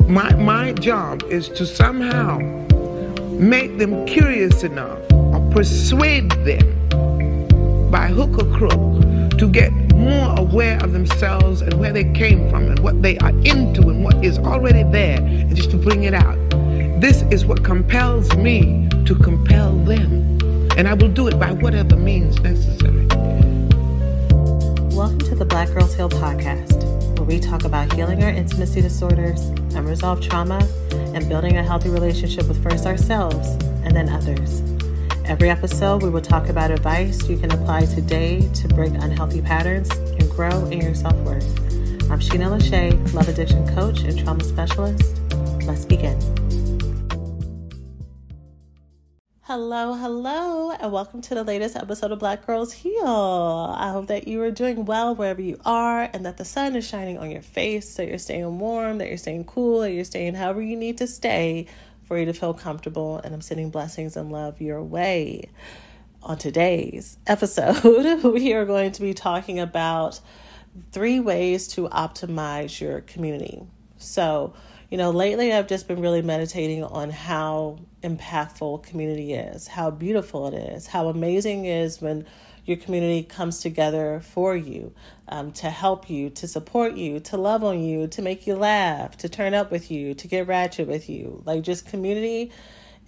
My job is to somehow make them curious enough or persuade them by hook or crook to get more aware of themselves and where they came from and what they are into and what is already there, and just to bring it out. This is what compels me to compel them, and I will do it by whatever means necessary. Welcome to the Black Girls Heal podcast, where we talk about healing our intimacy disorders, unresolved trauma, and building a healthy relationship with first ourselves and then others. Every episode, we will talk about advice you can apply today to break unhealthy patterns and grow in your self-worth. I'm Sheena Lachey, Love Addiction Coach and Trauma Specialist. Let's begin. Hello, and welcome to the latest episode of Black Girls Heal. I hope that you are doing well wherever you are and that the sun is shining on your face, that you're staying warm, that you're staying cool, that you're staying however you need to stay for you to feel comfortable. And I'm sending blessings and love your way. On today's episode, we are going to be talking about 3 ways to optimize your community. So, lately I've just been really meditating on how impactful community is, how beautiful it is, how amazing it is when your community comes together for you, to help you, to support you, to love on you, to make you laugh, to turn up with you, to get ratchet with you. Like, just community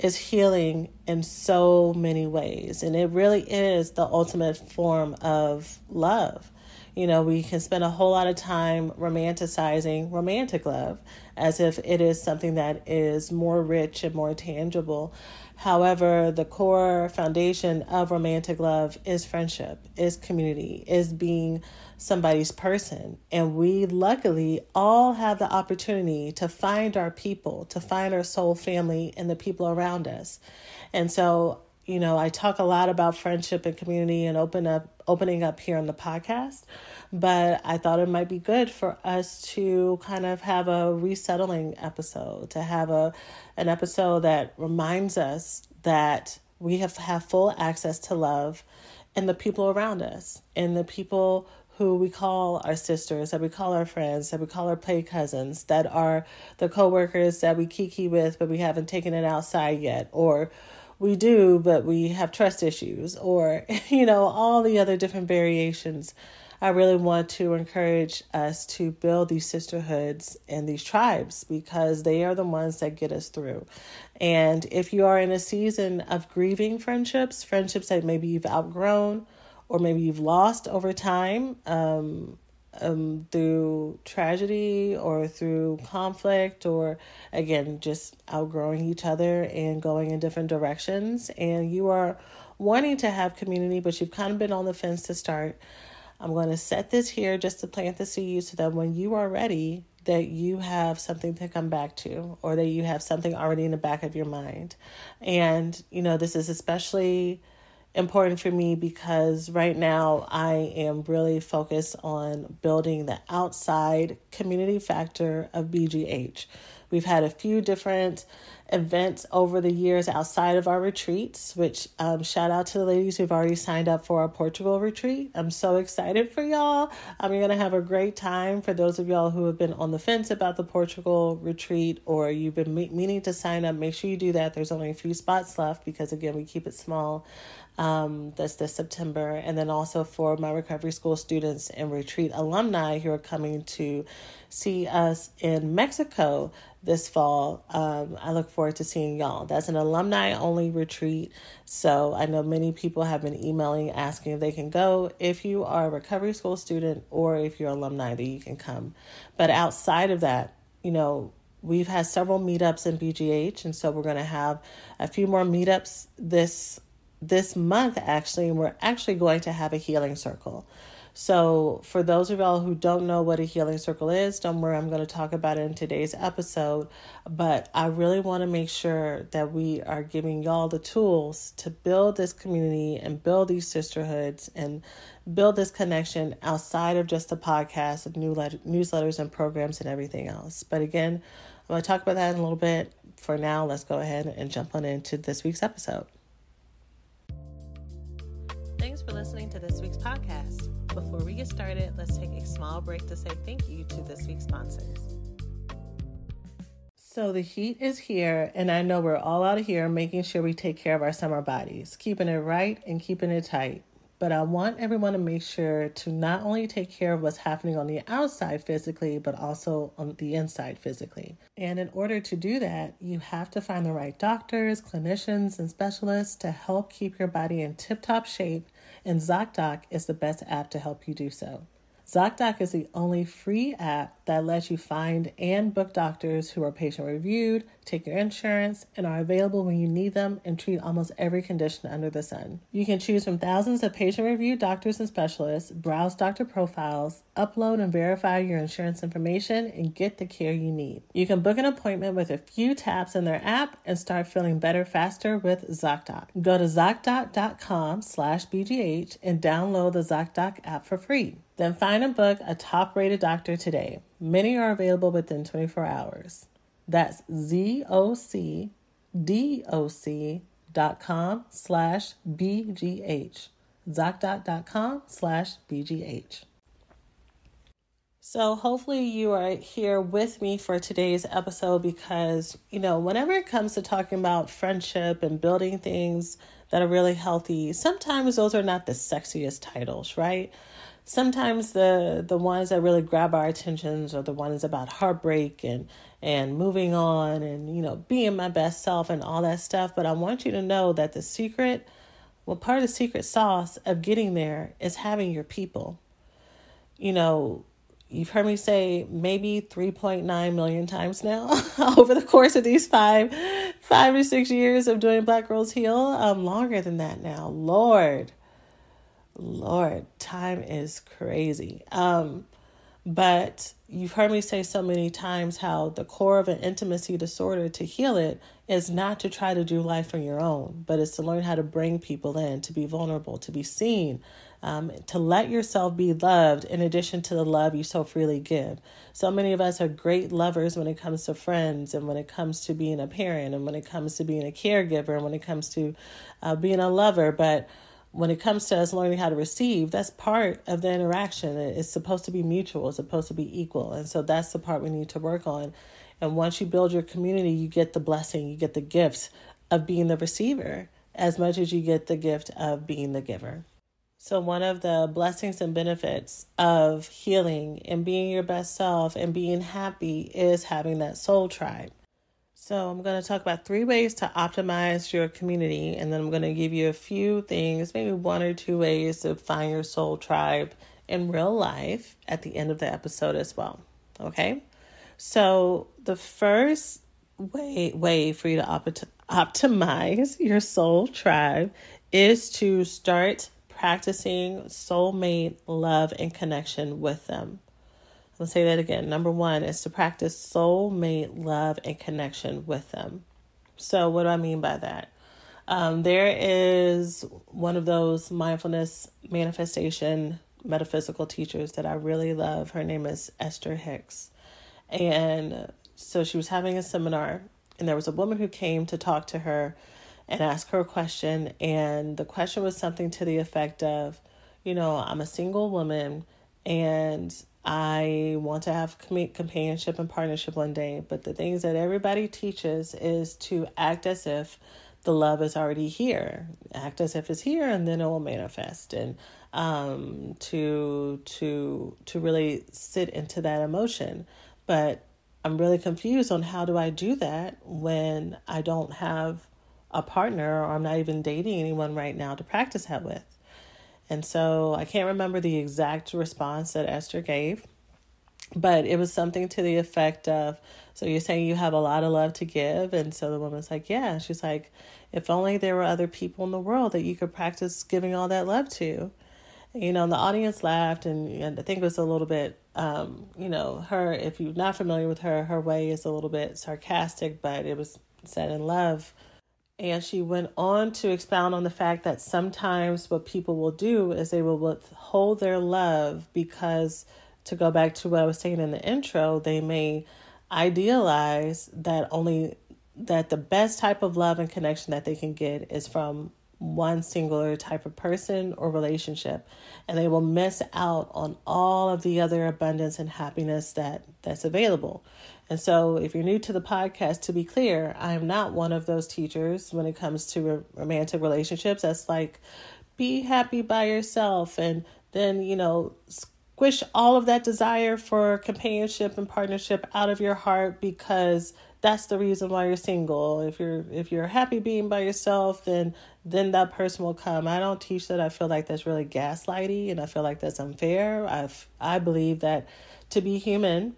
is healing in so many ways. And it really is the ultimate form of love. We can spend a whole lot of time romanticizing romantic love as if it is something that is more rich and more tangible. However, the core foundation of romantic love is friendship, is community, is being somebody's person. And we luckily all have the opportunity to find our people, to find our soul family and the people around us. And so, I talk a lot about friendship and community and opening up here on the podcast, but I thought it might be good for us to kind of have a resettling episode, to have an episode that reminds us that we have full access to love and the people around us and the people who we call our sisters, that we call our friends, that we call our play cousins, that are the coworkers that we kiki with, but we haven't taken it outside yet, or we do, but we have trust issues, or, all the other different variations. I really want to encourage us to build these sisterhoods and these tribes because they are the ones that get us through. And if you are in a season of grieving friendships that maybe you've outgrown or maybe you've lost over time, through tragedy or through conflict, or again, just outgrowing each other and going in different directions, and you are wanting to have community, but you've kind of been on the fence to start, I'm going to set this here just to plant the seed so that when you are ready, that you have something to come back to, or that you have something already in the back of your mind. And, this is especially important for me because right now I am really focused on building the outside community factor of BGH. We've had a few different events over the years outside of our retreats, which shout out to the ladies who've already signed up for our Portugal retreat. I'm so excited for y'all. You're going to have a great time. For those of y'all who have been on the fence about the Portugal retreat, or you've been meaning to sign up, make sure you do that. There's only a few spots left because, again, we keep it small. That's this September. And then also for my recovery school students and retreat alumni who are coming to see us in Mexico this fall. I look forward to seeing y'all. That's an alumni only retreat. So I know many people have been emailing asking if they can go. If you are a recovery school student or if you're alumni, that you can come. But outside of that, we've had several meetups in BGH. And so we're going to have a few more meetups this month, actually, and we're actually going to have a healing circle. So for those of y'all who don't know what a healing circle is, don't worry, I'm going to talk about it in today's episode. But I really want to make sure that we are giving y'all the tools to build this community and build these sisterhoods and build this connection outside of just the podcast of newsletters and programs and everything else. But again, I'm going to talk about that in a little bit. For now, let's go ahead and jump on into this week's episode. Thanks for listening to this week's podcast. Before we get started, let's take a small break to say thank you to this week's sponsors. So the heat is here, and I know we're all out of here making sure we take care of our summer bodies, keeping it right and keeping it tight. But I want everyone to make sure to not only take care of what's happening on the outside physically, but also on the inside physically. And in order to do that, you have to find the right doctors, clinicians, and specialists to help keep your body in tip-top shape, and ZocDoc is the best app to help you do so. ZocDoc is the only free app that lets you find and book doctors who are patient reviewed, take your insurance, and are available when you need them and treat almost every condition under the sun. You can choose from thousands of patient reviewed doctors and specialists, browse doctor profiles, upload and verify your insurance information, and get the care you need. You can book an appointment with a few taps in their app and start feeling better faster with ZocDoc. Go to ZocDoc.com/BGH and download the ZocDoc app for free. Then find and book a top-rated doctor today. Many are available within 24 hours. That's ZocDoc.com/BGH. ZocDoc.com/BGH. So hopefully you are here with me for today's episode because, whenever it comes to talking about friendship and building things that are really healthy, sometimes those are not the sexiest titles, right? Sometimes the ones that really grab our attentions are the ones about heartbreak and moving on and, being my best self and all that stuff. But I want you to know that part of the secret sauce of getting there is having your people. You've heard me say maybe 3.9 million times now over the course of these 5 or 6 years of doing Black Girls Heal. Longer than that now. Lord, time is crazy. But you've heard me say so many times how the core of an intimacy disorder, to heal it, is not to try to do life on your own, but it's to learn how to bring people in, to be vulnerable, to be seen, to let yourself be loved in addition to the love you so freely give. So many of us are great lovers when it comes to friends and when it comes to being a parent and when it comes to being a caregiver and when it comes to being a lover. But when it comes to us learning how to receive, that's part of the interaction. It's supposed to be mutual. It's supposed to be equal. And so that's the part we need to work on. And once you build your community, you get the blessing, you get the gifts of being the receiver as much as you get the gift of being the giver. So one of the blessings and benefits of healing and being your best self and being happy is having that soul tribe. So I'm going to talk about 3 ways to optimize your community, and then I'm going to give you a few things, maybe 1 or 2 ways to find your soul tribe in real life at the end of the episode as well. Okay? So the first way for you to optimize your soul tribe is to start practicing soulmate love and connection with them. I'll say that again. Number 1 is to practice soulmate love and connection with them. So what do I mean by that? There is one of those mindfulness manifestation metaphysical teachers that I really love. Her name is Esther Hicks. And so she was having a seminar and there was a woman who came to talk to her and ask her a question. And the question was something to the effect of, I'm a single woman and I want to have companionship and partnership one day, but the things that everybody teaches is to act as if the love is already here. Act as if it's here, and then it will manifest. And to really sit into that emotion. But I'm really confused on how do I do that when I don't have a partner or I'm not even dating anyone right now to practice that with. And so I can't remember the exact response that Esther gave, but it was something to the effect of, so you're saying you have a lot of love to give? And so the woman's like, yeah. She's like, if only there were other people in the world that you could practice giving all that love to. And the audience laughed, and I think it was a little bit, her, if you're not familiar with her, her way is a little bit sarcastic, but it was said in love. And she went on to expound on the fact that sometimes what people will do is they will withhold their love because, to go back to what I was saying in the intro, they may idealize that the best type of love and connection that they can get is from one singular type of person or relationship, and they will miss out on all of the other abundance and happiness that's available. And so if you're new to the podcast, to be clear, I am not one of those teachers when it comes to romantic relationships. That's like, be happy by yourself and then, squish all of that desire for companionship and partnership out of your heart because that's the reason why you're single. If you're happy being by yourself, then that person will come. I don't teach that. I feel like that's really gaslighty, and I feel like that's unfair. I believe that to be human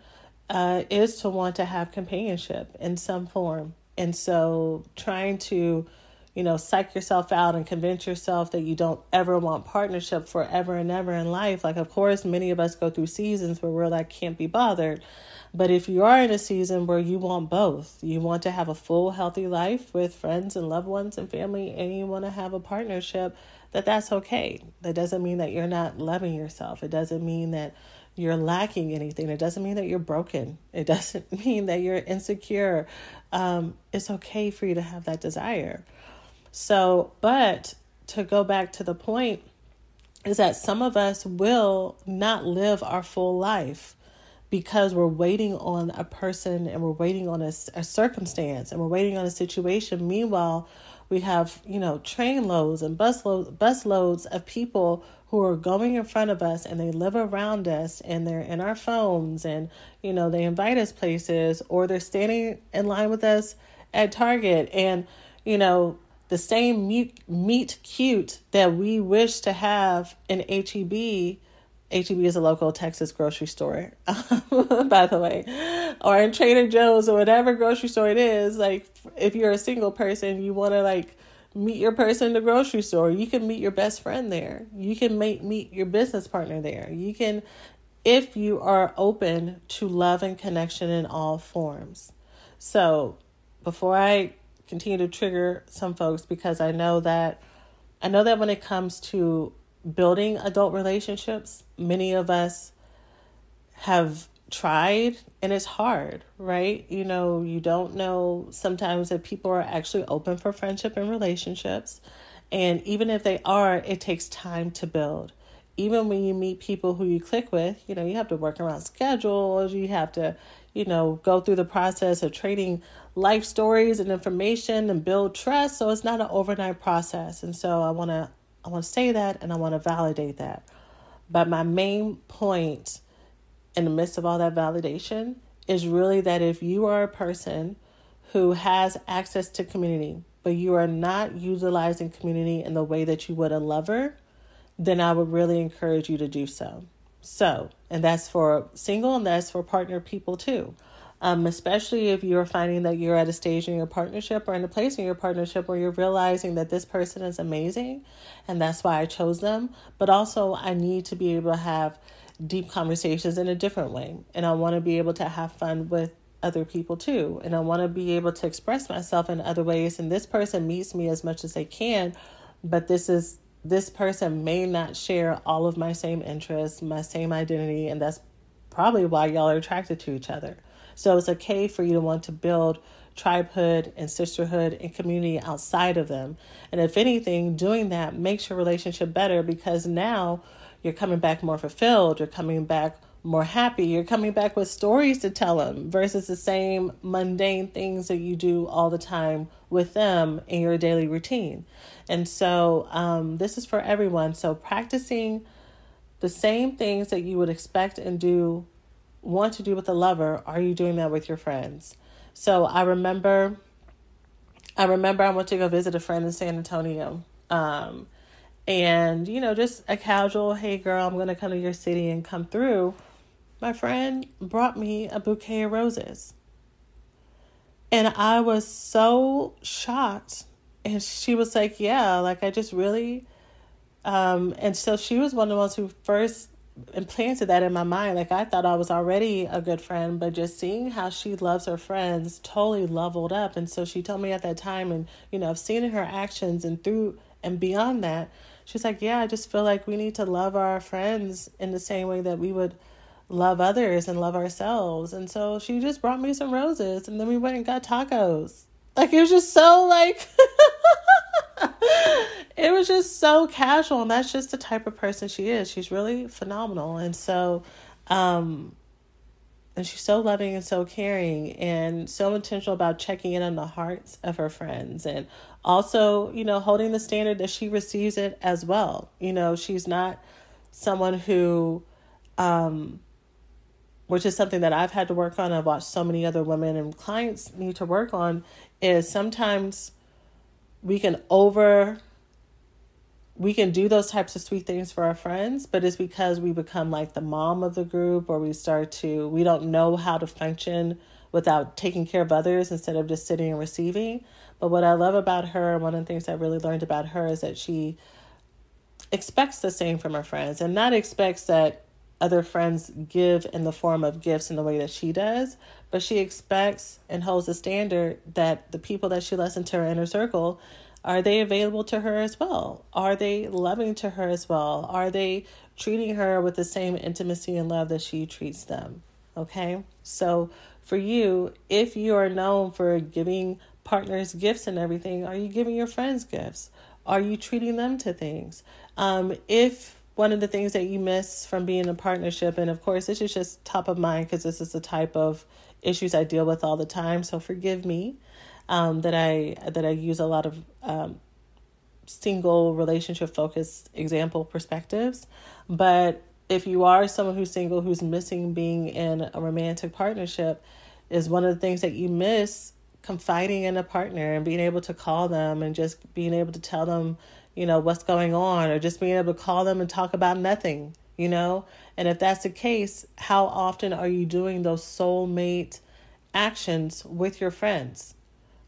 is to want to have companionship in some form. And so trying to, psych yourself out and convince yourself that you don't ever want partnership forever and ever in life. Like, of course, many of us go through seasons where we're like, can't be bothered. But if you are in a season where you want both, you want to have a full, healthy life with friends and loved ones and family, and you want to have a partnership, that's okay. That doesn't mean that you're not loving yourself. It doesn't mean that you're lacking anything. It doesn't mean that you're broken. It doesn't mean that you're insecure. It's okay for you to have that desire. So, but to go back to the point is that some of us will not live our full life because we're waiting on a person and we're waiting on a circumstance and we're waiting on a situation. Meanwhile, we have, train loads and bus loads of people who are going in front of us and they live around us and they're in our phones and, they invite us places or they're standing in line with us at Target and, the same meet cute that we wish to have in H-E-B. H-E-B is a local Texas grocery store, by the way, or in Trader Joe's or whatever grocery store it is. Like, if you're a single person, you want to meet your person in the grocery store. You can meet your best friend there. You can meet your business partner there. You can, if you are open to love and connection in all forms. So before I continue to trigger some folks, because I know that when it comes to building adult relationships, many of us have tried and it's hard, right? You don't know sometimes if people are actually open for friendship and relationships. And even if they are, it takes time to build. Even when you meet people who you click with, you have to work around schedules. You have to, go through the process of trading life stories and information and build trust. So it's not an overnight process. And so I want to say that and I want to validate that. But my main point in the midst of all that validation is really that if you are a person who has access to community, but you are not utilizing community in the way that you would a lover, then I would really encourage you to do so. And that's for single and that's for partner people too. Especially if you're finding that you're at a stage in your partnership or in a place in your partnership where you're realizing that this person is amazing and that's why I chose them. But also I need to be able to have deep conversations in a different way. And I want to be able to have fun with other people too. And I want to be able to express myself in other ways. And this person meets me as much as they can, but this person may not share all of my same interests, my same identity. And that's probably why y'all are attracted to each other. So it's okay for you to want to build tribehood and sisterhood and community outside of them. And if anything, doing that makes your relationship better because now you're coming back more fulfilled. You're coming back more happy. You're coming back with stories to tell them versus the same mundane things that you do all the time with them in your daily routine. And so this is for everyone. So practicing the same things that you would expect and want to do with a lover, are you doing that with your friends? So I remember I went to go visit a friend in San Antonio. And, just a casual, hey girl, I'm going to come to your city and come through. My friend brought me a bouquet of roses. And I was so shocked. And she was like, yeah, I just really, and so she was one of the ones who first implanted that in my mind. I thought I was already a good friend, but just seeing how she loves her friends totally leveled up. And so she told me at that time, and, I've seen in her actions and through and beyond that, she's like, yeah, I just feel like we need to love our friends in the same way that we would love others and love ourselves. And so she just brought me some roses and then we went and got tacos. It was just so it was just so casual, and that's just the type of person she is. She's really phenomenal. And so, and she's so loving and so caring and so intentional about checking in on the hearts of her friends, and also, holding the standard that she receives it as well. She's not someone who, which is something that I've had to work on. I've watched so many other women and clients need to work on, is sometimes we can do those types of sweet things for our friends, but it's because we become like the mom of the group, or we don't know how to function without taking care of others instead of just sitting and receiving. But what I love about her, one of the things I really learned about her, is that she expects the same from her friends, and not expects that other friends give in the form of gifts in the way that she does, but she expects and holds the standard that the people that she lets into her inner circle, are they available to her as well? Are they loving to her as well? Are they treating her with the same intimacy and love that she treats them? Okay? So for you, if you are known for giving partners gifts and everything, are you giving your friends gifts? Are you treating them to things? If one of the things that you miss from being in a partnership, and of course, this is just top of mind because this is the type of issues I deal with all the time, so forgive me that I use a lot of single relationship focused example perspectives. But if you are someone who's single, who's missing being in a romantic partnership, is one of the things that you miss confiding in a partner and being able to call them and just being able to tell them, what's going on, or just being able to call them and talk about nothing, And if that's the case, how often are you doing those soulmate actions with your friends?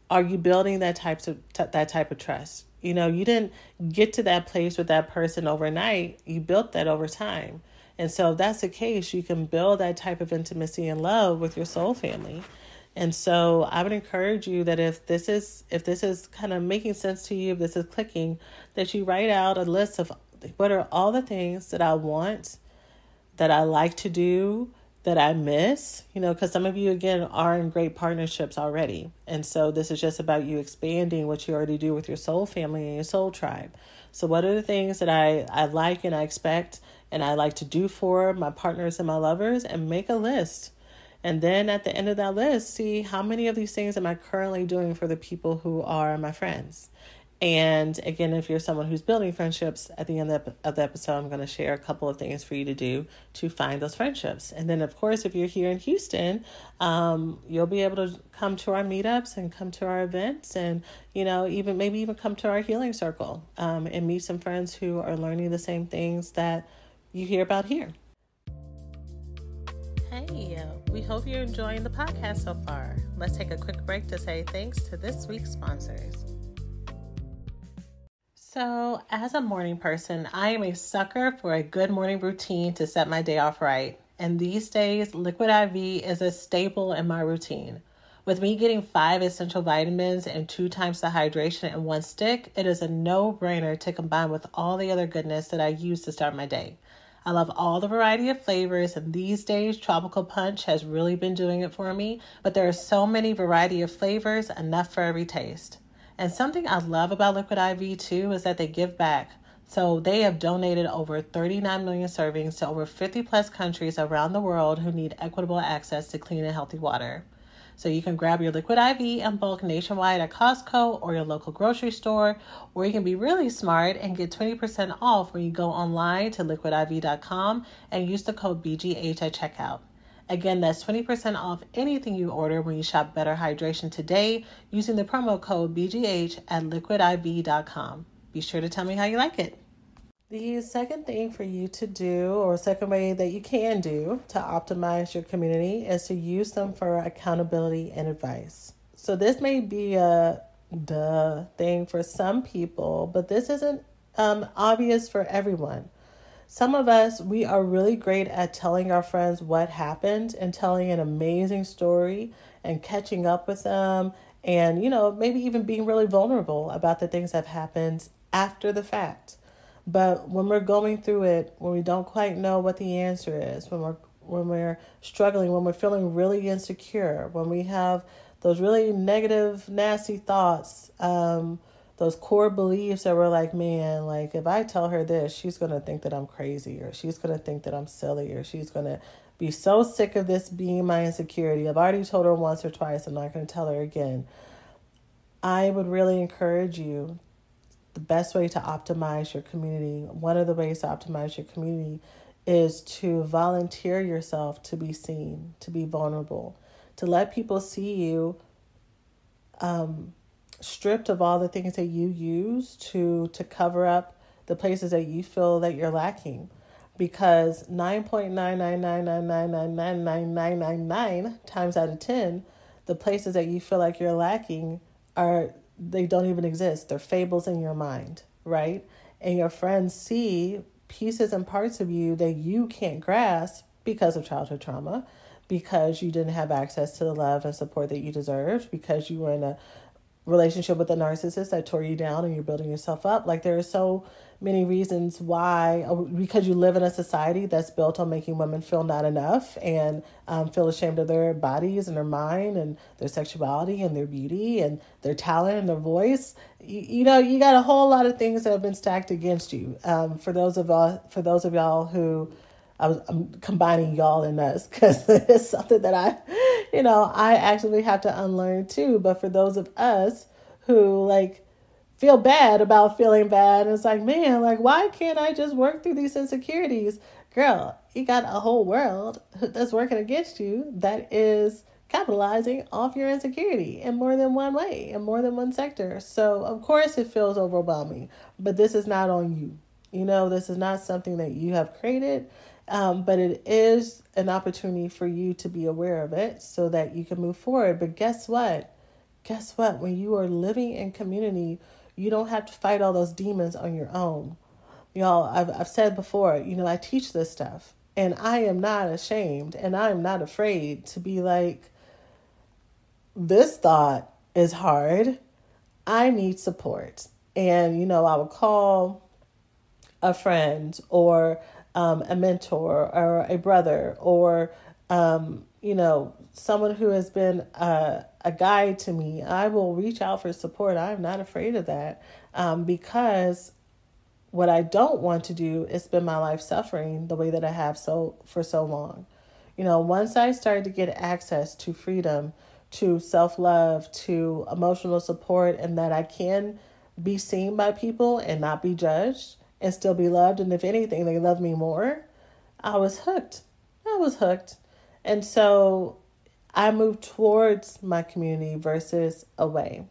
Are you building that type of trust? You didn't get to that place with that person overnight. You built that over time. And so if that's the case, you can build that type of intimacy and love with your soul family. And so I would encourage you that if this is kind of making sense to you, if this is clicking, that you write out a list of what are all the things that I want, that I like to do, that I miss, because some of you, again, are in great partnerships already. And so this is just about you expanding what you already do with your soul family and your soul tribe. So what are the things that I like and I expect and I like to do for my partners and my lovers, and make a list. And then at the end of that list, see how many of these things am I currently doing for the people who are my friends. And again, if you're someone who's building friendships, at the end of the episode, I'm going to share a couple of things for you to do to find those friendships. And then, of course, if you're here in Houston, you'll be able to come to our meetups and come to our events, and, even come to our healing circle and meet some friends who are learning the same things that you hear about here. Hey, we hope you're enjoying the podcast so far. Let's take a quick break to say thanks to this week's sponsors. So, as a morning person, I am a sucker for a good morning routine to set my day off right. And these days, Liquid IV is a staple in my routine. With me getting 5 essential vitamins and 2 times the hydration in one stick, it is a no-brainer to combine with all the other goodness that I use to start my day. I love all the variety of flavors, and these days, Tropical Punch has really been doing it for me. But there are so many variety of flavors, enough for every taste. And something I love about Liquid IV too is that they give back. So they have donated over 39 million servings to over 50 plus countries around the world who need equitable access to clean and healthy water. So you can grab your Liquid IV in bulk nationwide at Costco or your local grocery store, or you can be really smart and get 20% off when you go online to liquidiv.com and use the code BGH at checkout. Again, that's 20% off anything you order when you shop Better Hydration today using the promo code BGH at liquidiv.com. Be sure to tell me how you like it. The second thing for you to do, or second way that you can do to optimize your community, is to use them for accountability and advice. So this may be a duh thing for some people, but this isn't obvious for everyone. Some of us, we are really great at telling our friends what happened and telling an amazing story and catching up with them and, maybe even being really vulnerable about the things that have happened after the fact. But when we're going through it, when we don't quite know what the answer is, when we're struggling, when we're feeling really insecure, when we have those really negative, nasty thoughts, those those core beliefs that were like, man, like if I tell her this, she's going to think that I'm crazy, or she's going to think that I'm silly, or she's going to be so sick of this being my insecurity. I've already told her once or twice. I'm not going to tell her again. I would really encourage you, the best way to optimize your community, one of the ways to optimize your community is to volunteer yourself to be seen, to be vulnerable, to let people see you stripped of all the things that you use to cover up the places that you feel that you're lacking. Because 9.999999999 times out of 10, the places that you feel like you're lacking they don't even exist. They're fables in your mind, right? And your friends see pieces and parts of you that you can't grasp because of childhood trauma, because you didn't have access to the love and support that you deserved, because you were in a relationship with a narcissist that tore you down and you're building yourself up. Like there are so many reasons why, because you live in a society that's built on making women feel not enough and feel ashamed of their bodies and their mind and their sexuality and their beauty and their talent and their voice. You know, you got a whole lot of things that have been stacked against you. For those of y'all who, I'm combining y'all and us because it's something that I actually have to unlearn too. But for those of us who like feel bad about feeling bad, it's like, man, like, why can't I just work through these insecurities? Girl, you got a whole world that's working against you that is capitalizing off your insecurity in more than one way, in more than one sector. So of course it feels overwhelming, but this is not on you. You know, this is not something that you have created. But it is an opportunity for you to be aware of it so that you can move forward. But guess what? When you are living in community, you don't have to fight all those demons on your own. Y'all, I've said before, I teach this stuff and I am not ashamed and I am not afraid to be like, this thought is hard. I need support. And, I would call a friend or a mentor or a brother or, someone who has been a guide to me. I will reach out for support. I'm not afraid of that because what I don't want to do is spend my life suffering the way that I have for so long. Once I started to get access to freedom, to self-love, to emotional support, and that I can be seen by people and not be judged and still be loved. And if anything, they love me more. I was hooked. And so I moved towards my community versus away.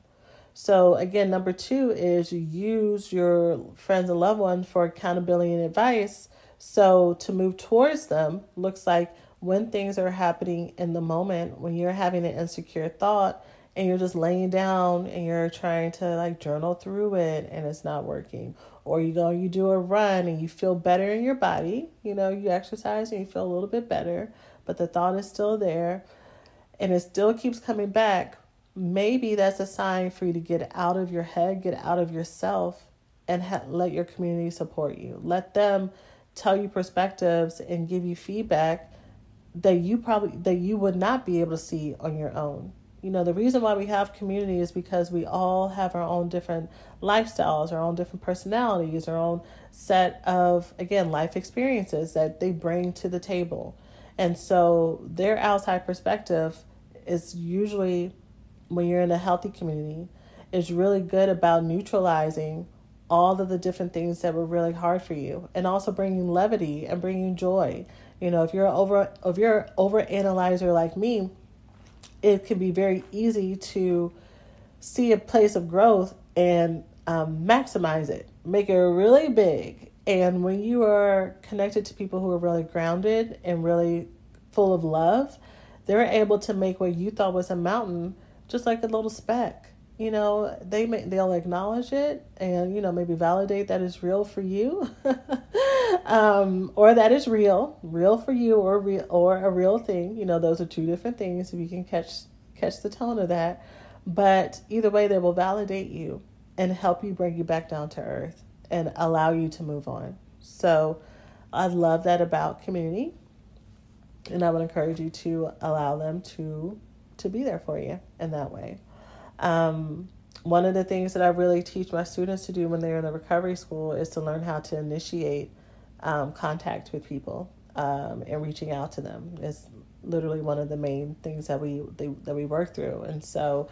So again, number 2 is you use your friends and loved ones for accountability and advice. So to move towards them looks like when things are happening in the moment, when you're having an insecure thought and you're just laying down and you're trying to like journal through it and it's not working. Or you do a run and you feel better in your body. You exercise and you feel a little bit better, but the thought is still there and it still keeps coming back. Maybe that's a sign for you to get out of your head, get out of yourself, and let your community support you. Let them tell you perspectives and give you feedback that you would not be able to see on your own. The reason why we have community is because we all have our own different lifestyles, our own different personalities, our own set of, again, life experiences that they bring to the table. And so their outside perspective is usually, when you're in a healthy community, is really good about neutralizing all of the different things that were really hard for you and also bringing levity and bringing joy. If you're over analyzer like me, it can be very easy to see a place of growth and maximize it, make it really big. And when you are connected to people who are really grounded and really full of love, they're able to make what you thought was a mountain just like a little speck. They'll acknowledge it and, maybe validate that it's real for you or that it's real for you or a real thing. Those are two different things if you can catch the tone of that. But either way, they will validate you and help you bring you back down to earth and allow you to move on. So I love that about community. And I would encourage you to allow them to be there for you in that way. One of the things that I really teach my students to do when they're in the recovery school is to learn how to initiate contact with people and reaching out to them. It's literally one of the main things that we work through. And so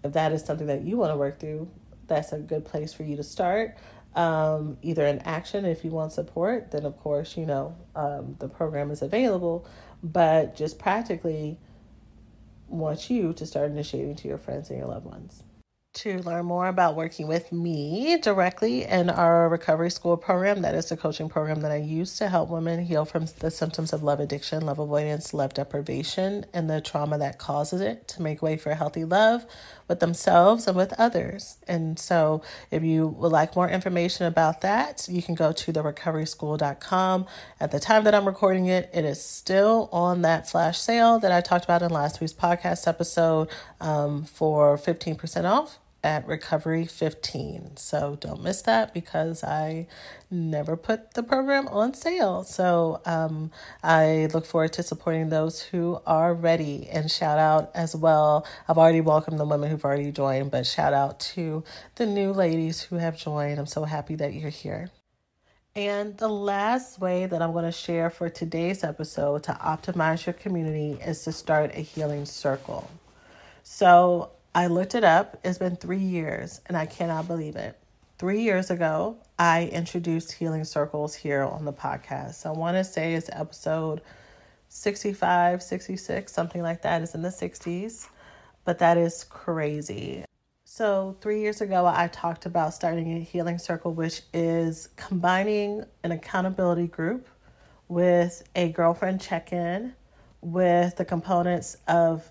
if that is something that you want to work through, that's a good place for you to start. Either in action, if you want support, then of course, the program is available, but just practically want you to start initiating to your friends and your loved ones. To learn more about working with me directly in our recovery school program, that is the coaching program that I use to help women heal from the symptoms of love addiction, love avoidance, love deprivation, and the trauma that causes it, to make way for healthy love with themselves and with others. And so if you would like more information about that, you can go to therecoveryschool.com. At the time that I'm recording it, it is still on that flash sale that I talked about in last week's podcast episode for 15% off at Recovery 15. So don't miss that, because I never put the program on sale. So I look forward to supporting those who are ready. And shout out as well, I've already welcomed the women who've already joined, but shout out to the new ladies who have joined. I'm so happy that you're here. And the last way that I'm going to share for today's episode to optimize your community is to start a healing circle. So I looked it up. It's been 3 years, and I cannot believe it. 3 years ago, I introduced healing circles here on the podcast. I want to say it's episode 65, 66, something like that. It's in the 60s, but that is crazy. So 3 years ago, I talked about starting a healing circle, which is combining an accountability group with a girlfriend check-in, with the components of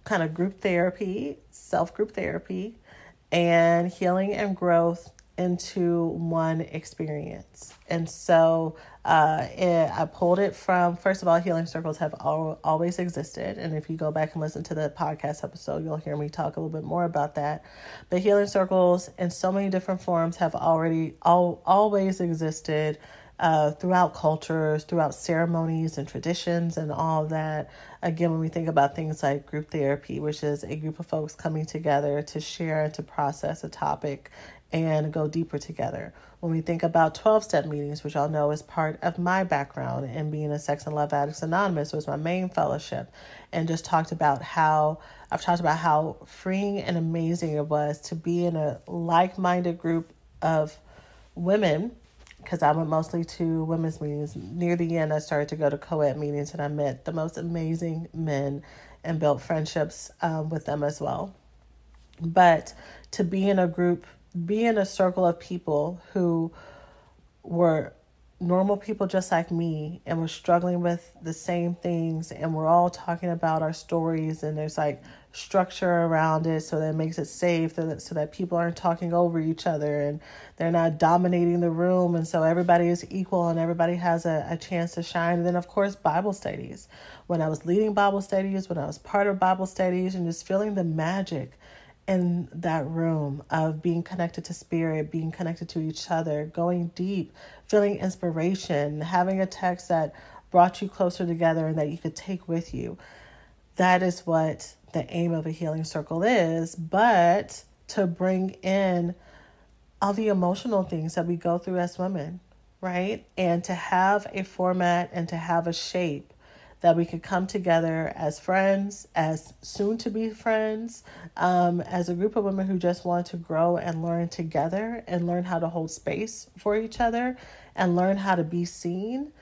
kind of group therapy, self-group therapy, and healing and growth into one experience. And so I pulled it from, first of all, healing circles have always existed. And if you go back and listen to the podcast episode, you'll hear me talk a little bit more about that. But healing circles in so many different forms have always existed throughout cultures, throughout ceremonies and traditions and all of that. Again, when we think about things like group therapy, which is a group of folks coming together to share and to process a topic and go deeper together. When we think about 12-step meetings, which y'all know is part of my background in being a Sex and Love Addicts Anonymous, was my main fellowship, and just talked about how freeing and amazing it was to be in a like-minded group of women, because I went mostly to women's meetings. Near the end, I started to go to co-ed meetings, and I met the most amazing men and built friendships with them as well. But to be in a group, be in a circle of people who were normal people just like me and were struggling with the same things, and we're all talking about our stories, and there's like structure around it so that it makes it safe, so that people aren't talking over each other and they're not dominating the room, and so everybody is equal and everybody has a chance to shine. And then of course Bible studies. When I was leading Bible studies, when I was part of Bible studies, and just feeling the magic in that room of being connected to spirit, being connected to each other, going deep, feeling inspiration, having a text that brought you closer together and that you could take with you. That is what the aim of a healing circle is, but to bring in all the emotional things that we go through as women, right? And to have a format and to have a shape that we could come together as friends, as soon-to-be friends, as a group of women who just want to grow and learn together and learn how to hold space for each other and learn how to be seen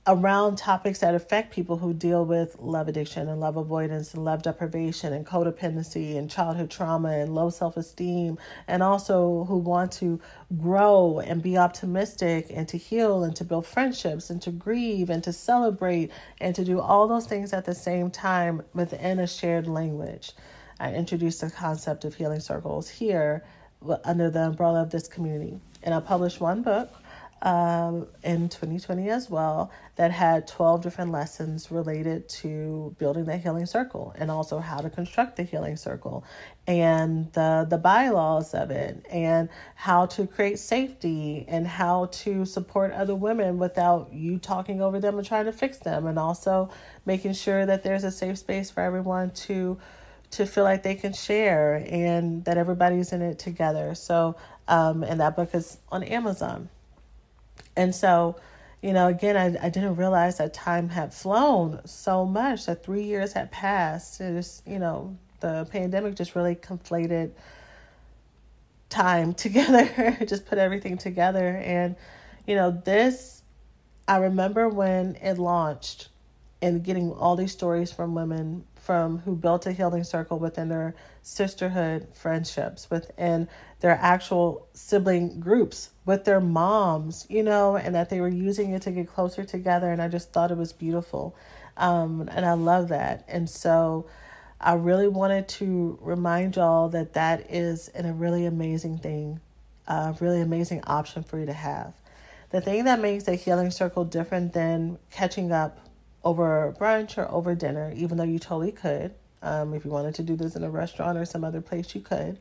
around topics that affect people who deal with love addiction and love avoidance and love deprivation and codependency and childhood trauma and low self-esteem, and also who want to grow and be optimistic and to heal and to build friendships and to grieve and to celebrate and to do all those things at the same time within a shared language. I introduced the concept of healing circles here under the umbrella of this community. And I published one book in 2020 as well that had 12 different lessons related to building that healing circle, and also how to construct the healing circle and the bylaws of it, and how to create safety and how to support other women without you talking over them and trying to fix them, and also making sure that there's a safe space for everyone to to feel like they can share and that everybody's in it together. So, and that book is on Amazon. And so, again, I didn't realize that time had flown so much, that 3 years had passed. It just, the pandemic just really conflated time together, just put everything together. And, I remember when it launched and getting all these stories from women who built a healing circle within their sisterhood friendships, within their actual sibling groups, with their moms, and that they were using it to get closer together. And I just thought it was beautiful. And I love that. And so I really wanted to remind y'all that is a really amazing thing, a really amazing option for you to have. The thing that makes a healing circle different than catching up over brunch or over dinner, even though you totally could, if you wanted to do this in a restaurant or some other place, you could.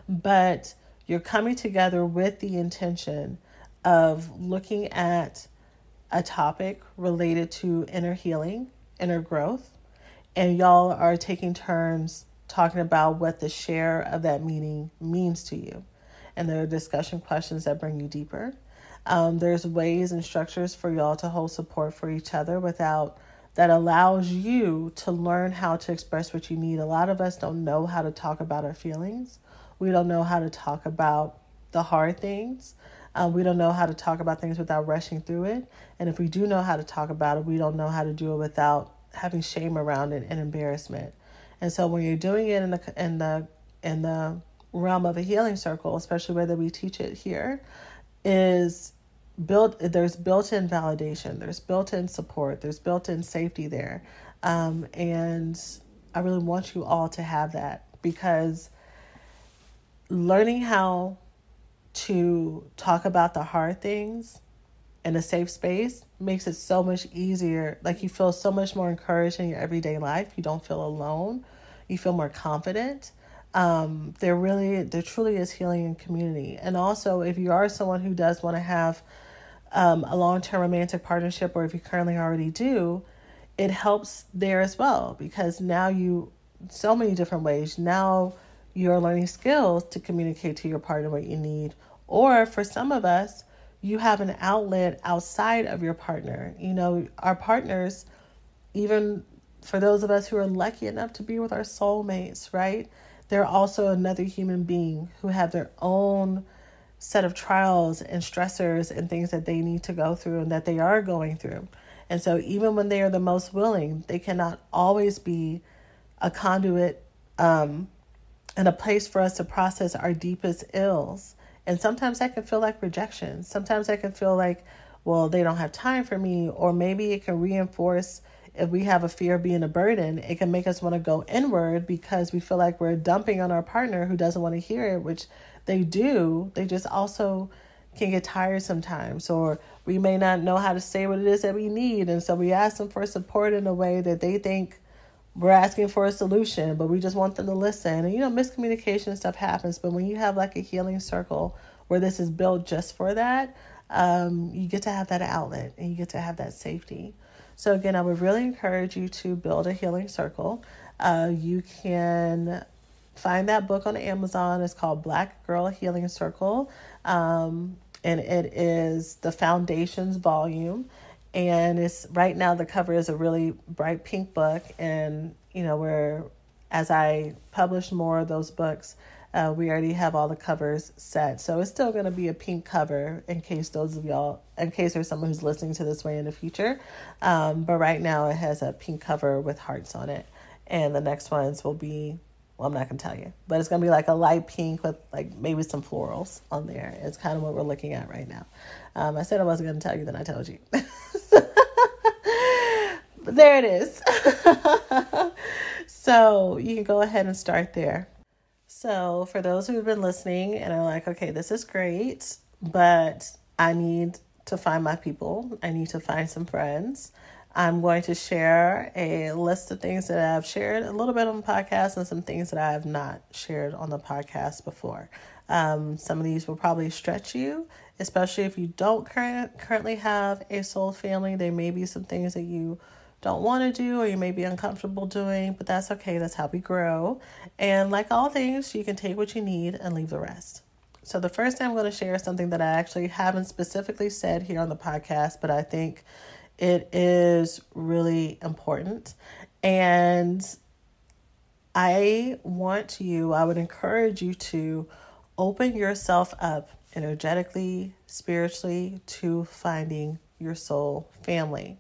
But you're coming together with the intention of looking at a topic related to inner healing, inner growth, and y'all are taking turns talking about what the share of that meaning means to you. And there are discussion questions that bring you deeper. There's ways and structures for y'all to hold support for each other that allows you to learn how to express what you need. A lot of us don't know how to talk about our feelings. We don't know how to talk about the hard things. We don't know how to talk about things without rushing through it. And if we do know how to talk about it, we don't know how to do it without having shame around it and embarrassment. And so when you're doing it in the realm of a healing circle, especially whether we teach it here, there's built-in validation, there's built-in support, there's built-in safety there. And I really want you all to have that, because learning how to talk about the hard things in a safe space makes it so much easier. Like, you feel so much more encouraged in your everyday life. You don't feel alone. You feel more confident. There truly is healing in community. And also, if you are someone who does want to have a long-term romantic partnership, or if you currently already do, it helps there as well, because now so many different ways. Now you're learning skills to communicate to your partner what you need. Or for some of us, you have an outlet outside of your partner. Our partners, even for those of us who are lucky enough to be with our soulmates, right? They're also another human being who have their own set of trials and stressors and things that they need to go through and that they are going through. And so even when they are the most willing, they cannot always be a conduit and a place for us to process our deepest ills. And sometimes that can feel like rejection. Sometimes that can feel like, well, they don't have time for me. Or maybe it can reinforce, if we have a fear of being a burden, it can make us want to go inward because we feel like we're dumping on our partner who doesn't want to hear it, which they do. They just also can get tired sometimes, or we may not know how to say what it is that we need. And so we ask them for support in a way that they think we're asking for a solution, but we just want them to listen. And, miscommunication stuff happens. But when you have like a healing circle where this is built just for that, you get to have that outlet and you get to have that safety. So again, I would really encourage you to build a healing circle. You can find that book on Amazon. It's called Black Girl Healing Circle. And it is the Foundations volume. And it's right now the cover is a really bright pink book. And, as I publish more of those books, we already have all the covers set. So it's still going to be a pink cover in case there's someone who's listening to this way in the future. But right now it has a pink cover with hearts on it. And the next ones will be, well, I'm not going to tell you, but it's going to be like a light pink with like maybe some florals on there. It's kind of what we're looking at right now. I said I wasn't going to tell you, then I told you. But there it is. So you can go ahead and start there. So for those who have been listening and are like, okay, this is great, but I need to find my people. I need to find some friends. I'm going to share a list of things that I've shared a little bit on the podcast and some things that I have not shared on the podcast before. Some of these will probably stretch you, especially if you don't currently have a soul family. There may be some things that you don't want to do, or you may be uncomfortable doing, but that's okay. That's how we grow. And like all things, you can take what you need and leave the rest. So the first thing I'm going to share is something that I actually haven't specifically said here on the podcast, but I think it is really important. And I would encourage you to open yourself up energetically, spiritually, to finding your soul family.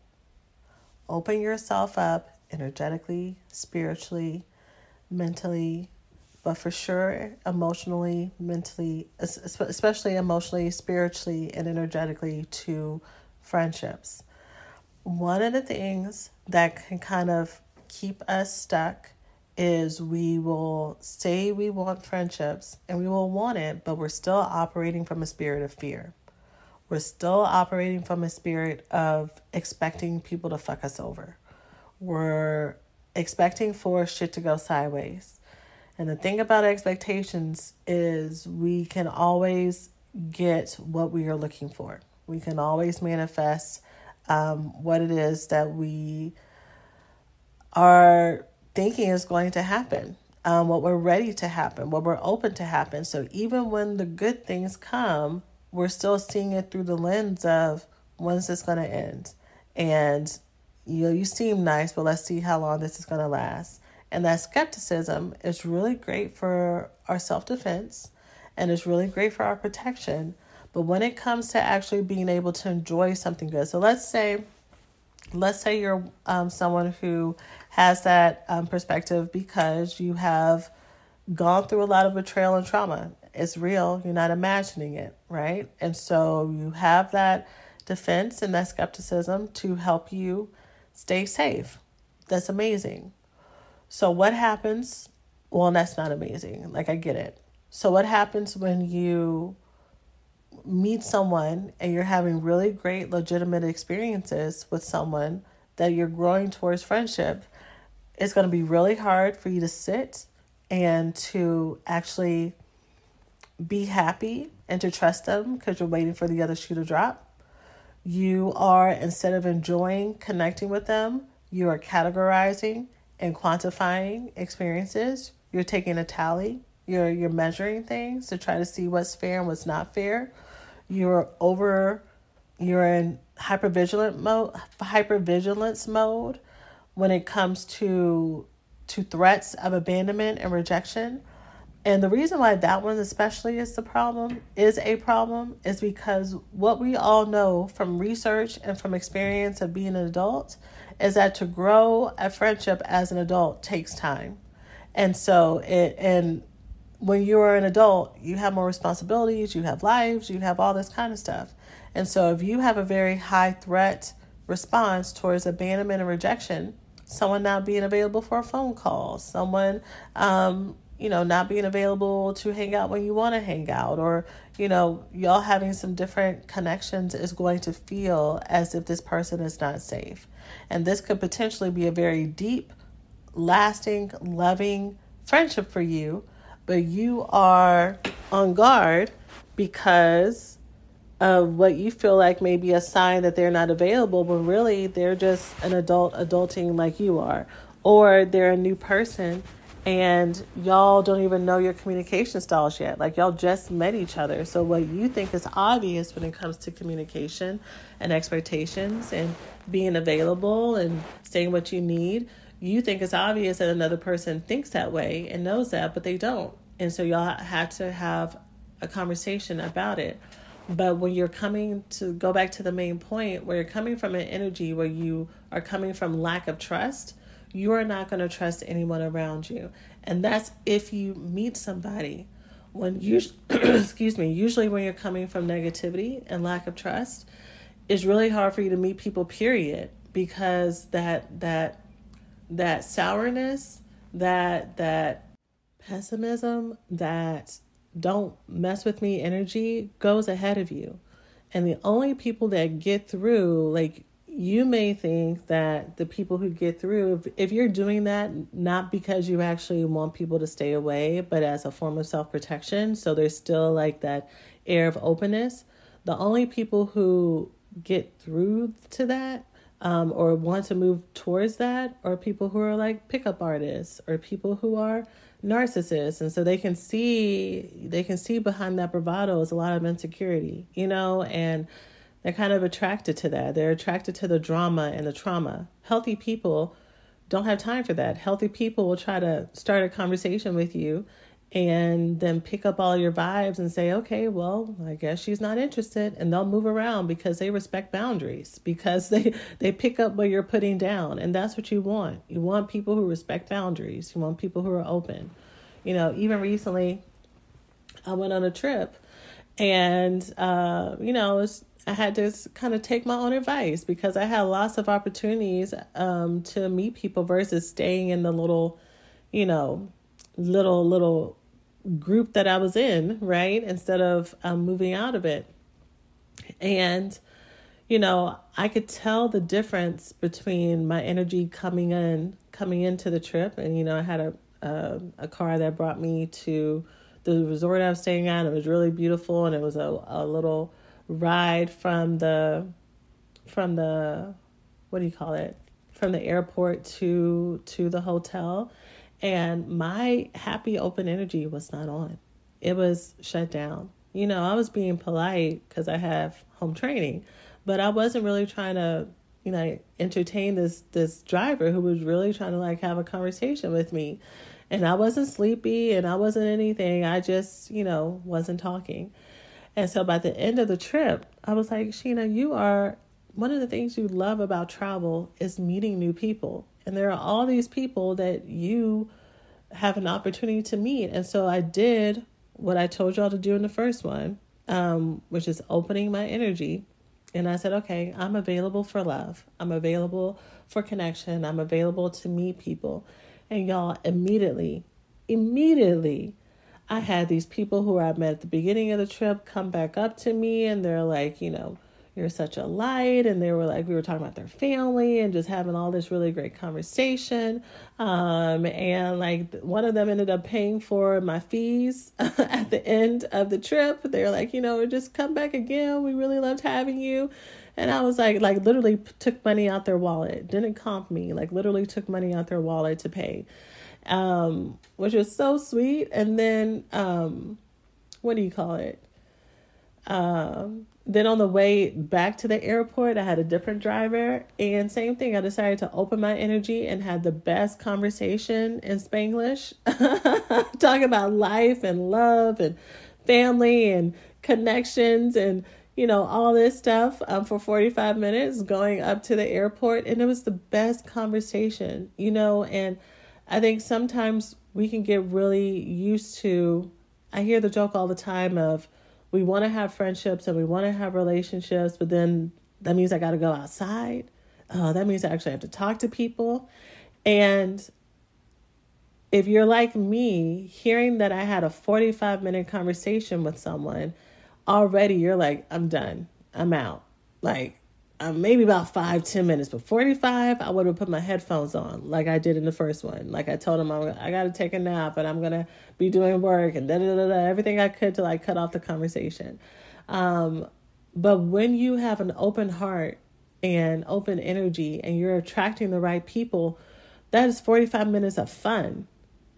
Open yourself up energetically, spiritually, mentally, but for sure emotionally, mentally, especially emotionally, spiritually, and energetically to friendships. One of the things that can kind of keep us stuck is we will say we want friendships and we will want it, but we're still operating from a spirit of fear. We're still operating from a spirit of expecting people to fuck us over. We're expecting for shit to go sideways. And the thing about expectations is we can always get what we are looking for. We can always manifest what it is that we are thinking is going to happen, what we're ready to happen, what we're open to happen. So even when the good things come, we're still seeing it through the lens of when's this going to end? And you seem nice, but let's see how long this is going to last. And that skepticism is really great for our self-defense, and it's really great for our protection. But when it comes to actually being able to enjoy something good, so let's say you're someone who has that perspective because you have gone through a lot of betrayal and trauma. It's real. You're not imagining it, right? And so you have that defense and that skepticism to help you stay safe. That's amazing. So what happens? Well, that's not amazing. Like, I get it. So what happens when you meet someone and you're having really great, legitimate experiences with someone that you're growing towards friendship? It's going to be really hard for you to sit and to actually be happy and to trust them because you're waiting for the other shoe to drop. You are, instead of enjoying connecting with them, you are categorizing and quantifying experiences. You're taking a tally. You're measuring things to try to see what's fair and what's not fair. You're in hypervigilance mode when it comes to threats of abandonment and rejection. And the reason why that one especially is a problem is because what we all know from research and from experience of being an adult is that to grow a friendship as an adult takes time. And so when you're an adult, you have more responsibilities, you have lives, you have all this kind of stuff. And so if you have a very high threat response towards abandonment and rejection, someone not being available for a phone call, someone not being available to hang out when you want to hang out, or, y'all having some different connections, is going to feel as if this person is not safe. And this could potentially be a very deep, lasting, loving friendship for you, but you are on guard because of what you feel like may be a sign that they're not available, but really they're just an adult adulting like you are, or they're a new person and y'all don't even know your communication styles yet. Like, y'all just met each other. So what you think is obvious when it comes to communication and expectations and being available and saying what you need, you think it's obvious that another person thinks that way and knows that, but they don't. And so y'all have to have a conversation about it. But when you're coming to go back to the main point, where you're coming from an energy where you are coming from lack of trust, you are not going to trust anyone around you. And that's if you meet somebody. Usually when you're coming from negativity and lack of trust, it's really hard for you to meet people, period, because that sourness, that pessimism, that don't mess with me energy goes ahead of you. And the only people that get through, like, you may think that the people who get through, if you're doing that, not because you actually want people to stay away, but as a form of self-protection, so there's still like that air of openness, the only people who get through to that or want to move towards that, or people who are like pickup artists, or people who are narcissists. And so they can see behind that bravado is a lot of insecurity, and they're kind of attracted to that. They're attracted to the drama and the trauma. Healthy people don't have time for that. Healthy people will try to start a conversation with you and then pick up all your vibes and say, okay, well, I guess she's not interested. And they'll move around because they respect boundaries, because they pick up what you're putting down. And that's what you want. You want people who respect boundaries. You want people who are open. Even recently, I went on a trip and, I had to kind of take my own advice, because I had lots of opportunities to meet people versus staying in the little group that I was in, right? Instead of moving out of it. And, I could tell the difference between my energy coming into the trip. And, I had a car that brought me to the resort I was staying at. It was really beautiful. And it was a little ride from the what do you call it? From the airport to the hotel. And my happy open energy was not on. It was shut down. I was being polite because I have home training, but I wasn't really trying to, entertain this driver who was really trying to like have a conversation with me. And I wasn't sleepy and I wasn't anything. I just, wasn't talking. And so by the end of the trip, I was like, Sheena, one of the things you love about travel is meeting new people. And there are all these people that you have an opportunity to meet. And so I did what I told y'all to do in the first one, which is opening my energy. And I said, okay, I'm available for love. I'm available for connection. I'm available to meet people. And y'all, immediately, I had these people who I met at the beginning of the trip come back up to me, and they're like, you're such a light. And they were like, we were talking about their family and just having all this really great conversation. And like one of them ended up paying for my fees at the end of the trip. They're like, just come back again. We really loved having you. And I was like literally took money out their wallet, didn't comp me, like literally took money out their wallet to pay. Which was so sweet. And then, what do you call it? Then on the way back to the airport, I had a different driver, and same thing. I decided to open my energy and had the best conversation in Spanglish, talking about life and love and family and connections and, all this stuff, for 45 minutes going up to the airport. And it was the best conversation, and I think sometimes we can get really used to, I hear the joke all the time of, we want to have friendships and we want to have relationships, but then that means I got to go outside. That means I actually have to talk to people. And if you're like me, hearing that I had a 45-minute conversation with someone, already you're like, I'm done. I'm out. Like, maybe about 5-10 minutes, but 45, I would have put my headphones on like I did in the first one. Like I told him, I got to take a nap and I'm going to be doing work and everything I could to like cut off the conversation. But when you have an open heart and open energy and you're attracting the right people, that is 45 minutes of fun.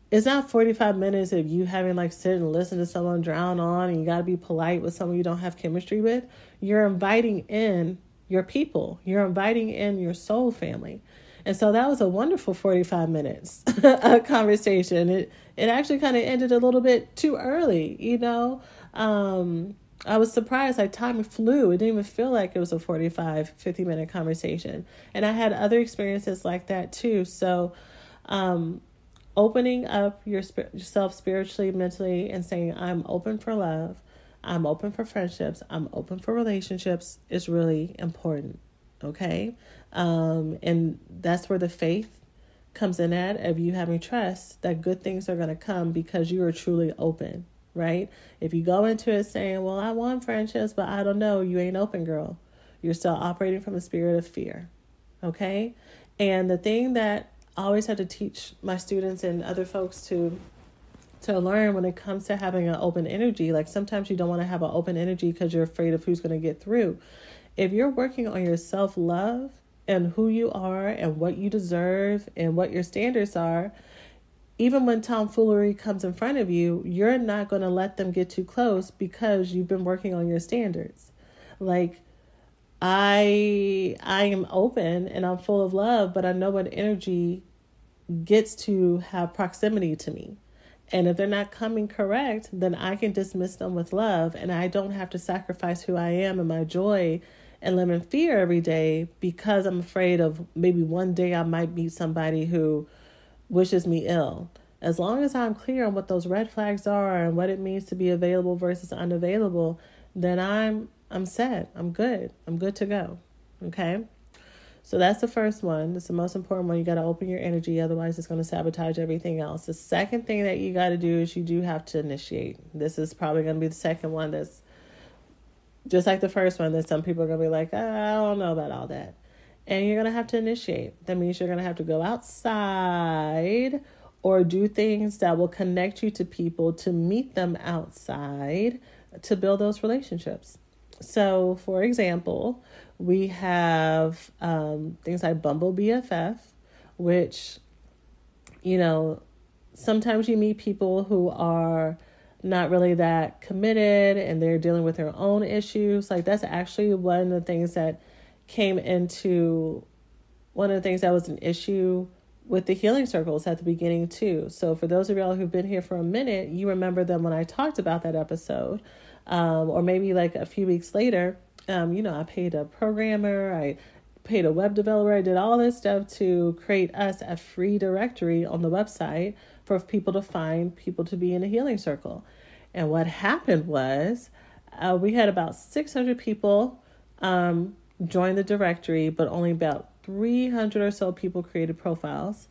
It's not 45 minutes of you having like sit and listen to someone drown on and you got to be polite with someone you don't have chemistry with. You're inviting in your people. You're inviting in your soul family. And so that was a wonderful 45 minutes a conversation. It actually kind of ended a little bit too early, I was surprised, like time flew. It didn't even feel like it was a 50-minute conversation. And I had other experiences like that too. So opening up yourself spiritually, mentally, and saying, I'm open for love. I'm open for friendships. I'm open for relationships is really important. Okay. And that's where the faith comes in at, of you having trust that good things are going to come because you are truly open, right? If you go into it saying, well, I want friendships, but I don't know, you ain't open, girl. You're still operating from a spirit of fear. Okay. And the thing that I always have to teach my students and other folks to learn when it comes to having an open energy, like sometimes you don't want to have an open energy because you're afraid of who's going to get through. If you're working on your self-love and who you are and what you deserve and what your standards are, even when tomfoolery comes in front of you, you're not going to let them get too close because you've been working on your standards. Like, I am open and I'm full of love, but I know what energy gets to have proximity to me. And if they're not coming correct, then I can dismiss them with love, and I don't have to sacrifice who I am and my joy and live in fear every day because I'm afraid of maybe one day I might meet somebody who wishes me ill. As long as I'm clear on what those red flags are and what it means to be available versus unavailable, then I'm set. I'm good. I'm good to go. Okay. So that's the first one. It's the most important one. You got to open your energy. Otherwise, it's going to sabotage everything else. The second thing that you got to do is you do have to initiate. This is probably going to be the second one that's just like the first one, that some people are going to be like, I don't know about all that. And you're going to have to initiate. That means you're going to have to go outside or do things that will connect you to people, to meet them outside, to build those relationships. So, for example, we have things like Bumble BFF, which, sometimes you meet people who are not really that committed and they're dealing with their own issues. Like, that's actually one of the things that was an issue with the healing circles at the beginning too. So for those of y'all who've been here for a minute, you remember them when I talked about that episode, or maybe like a few weeks later. I paid a programmer, I paid a web developer, I did all this stuff to create us a free directory on the website for people to find people to be in a healing circle. And what happened was we had about 600 people join the directory, but only about 300 or so people created profiles.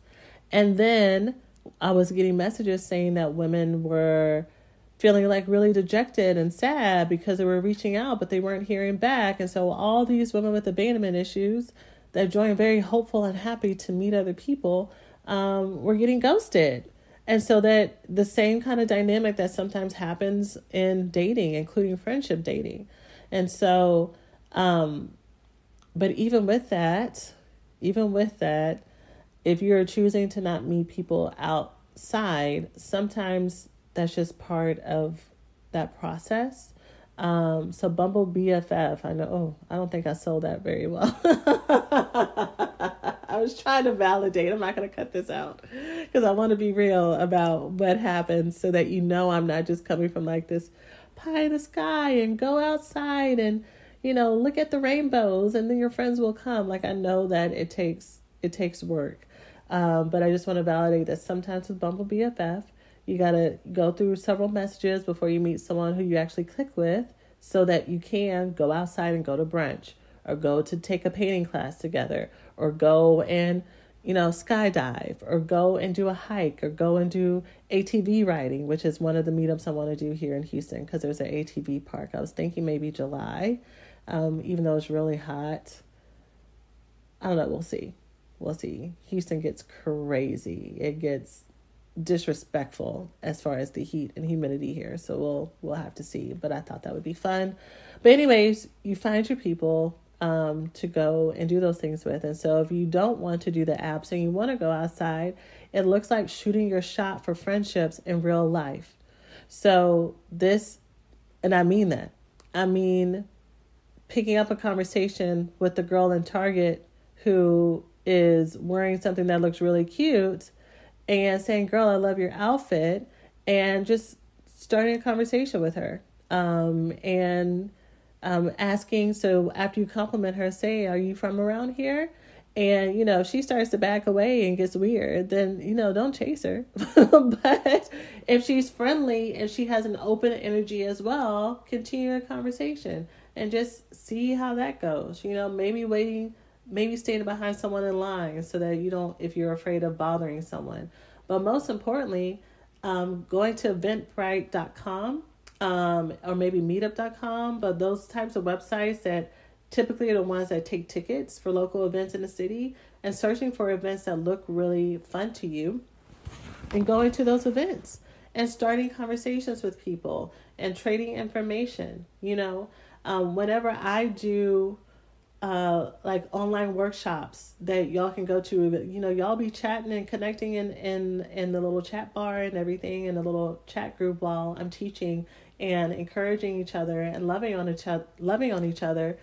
And then I was getting messages saying that women were feeling like really dejected and sad because they were reaching out, but they weren't hearing back. And so all these women with abandonment issues that joined very hopeful and happy to meet other people were getting ghosted. And so that the same kind of dynamic that sometimes happens in dating, including friendship dating. And so, but even with that, if you're choosing to not meet people outside, sometimes that's just part of that process. So Bumble BFF, I know, I don't think I sold that very well. I was trying to validate. I'm not going to cut this out because I want to be real about what happens so that I'm not just coming from like this pie in the sky and go outside and, look at the rainbows and then your friends will come. Like, I know that it takes work. But I just want to validate that sometimes with Bumble BFF, you got to go through several messages before you meet someone who you actually click with so that you can go outside and go to brunch or go to take a painting class together or go and, skydive or go and do a hike or go and do ATV riding, which is one of the meetups I want to do here in Houston because there's an ATV park. I was thinking maybe July, even though it's really hot. I don't know. We'll see. Houston gets crazy. It gets disrespectful as far as the heat and humidity here. So we'll have to see. But I thought that would be fun. But anyways, you find your people to go and do those things with. And so if you don't want to do the apps and you want to go outside, it looks like shooting your shot for friendships in real life. So and I mean that. I mean, picking up a conversation with the girl in Target who is wearing something that looks really cute and saying, girl, I love your outfit, and just starting a conversation with her. And asking, so after you compliment her, say, are you from around here? And, if she starts to back away and gets weird, then, don't chase her. But if she's friendly and she has an open energy as well, continue a conversation and just see how that goes. Maybe staying behind someone in line so that if you're afraid of bothering someone. But most importantly, going to eventbrite.com or maybe meetup.com, but those types of websites that typically are the ones that take tickets for local events in the city, and searching for events that look really fun to you and going to those events and starting conversations with people and trading information. Whenever I do like online workshops that y'all can go to. You know, y'all be chatting and connecting in the little chat bar and everything, in the little chat group while I'm teaching, and encouraging each other and loving on each other.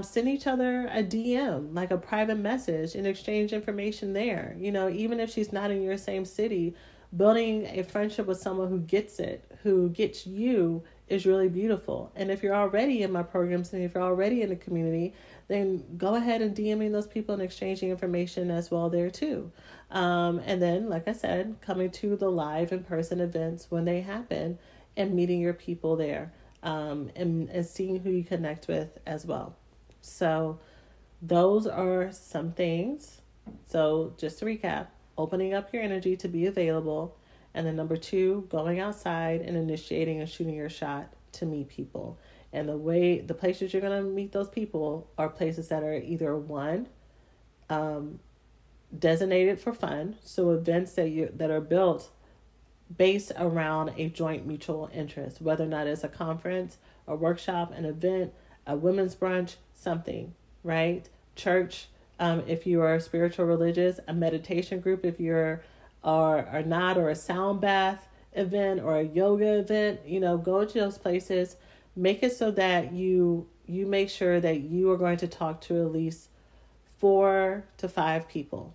Send each other a DM, like a private message, and exchange information there. You know, even if she's not in your same city, building a friendship with someone who gets it, who gets you, is really beautiful. And if you're already in my programs and if you're already in the community, then go ahead and DMing those people and exchanging information as well there too. And then, like I said, coming to the live in-person events when they happen and meeting your people there, and seeing who you connect with as well. So those are some things. So just to recap, opening up your energy to be available. And then number 2, going outside and initiating and shooting your shot to meet people. And the places you're going to meet those people are places that are either one, designated for fun. So events that are built based around a joint mutual interest, whether or not it's a conference, a workshop, an event, a women's brunch, something, right? Church, if you are spiritual religious, a meditation group, if you're or not, or a sound bath event or a yoga event, you know, go to those places. Make it so that you make sure that you are going to talk to at least 4 to 5 people.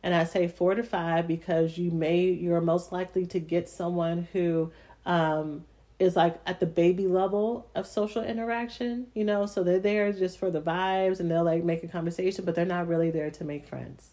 And I say 4 to 5 because you're most likely to get someone who is like at the baby level of social interaction, you know, so they're there just for the vibes and they'll like make a conversation, but they're not really there to make friends.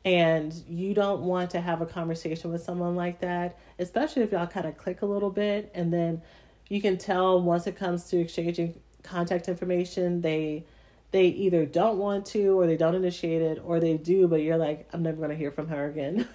And you don't want to have a conversation with someone like that, especially if y'all kind of click a little bit. And then you can tell once it comes to exchanging contact information, they either don't want to, or they don't initiate it, or they do, but you're like, I'm never going to hear from her again.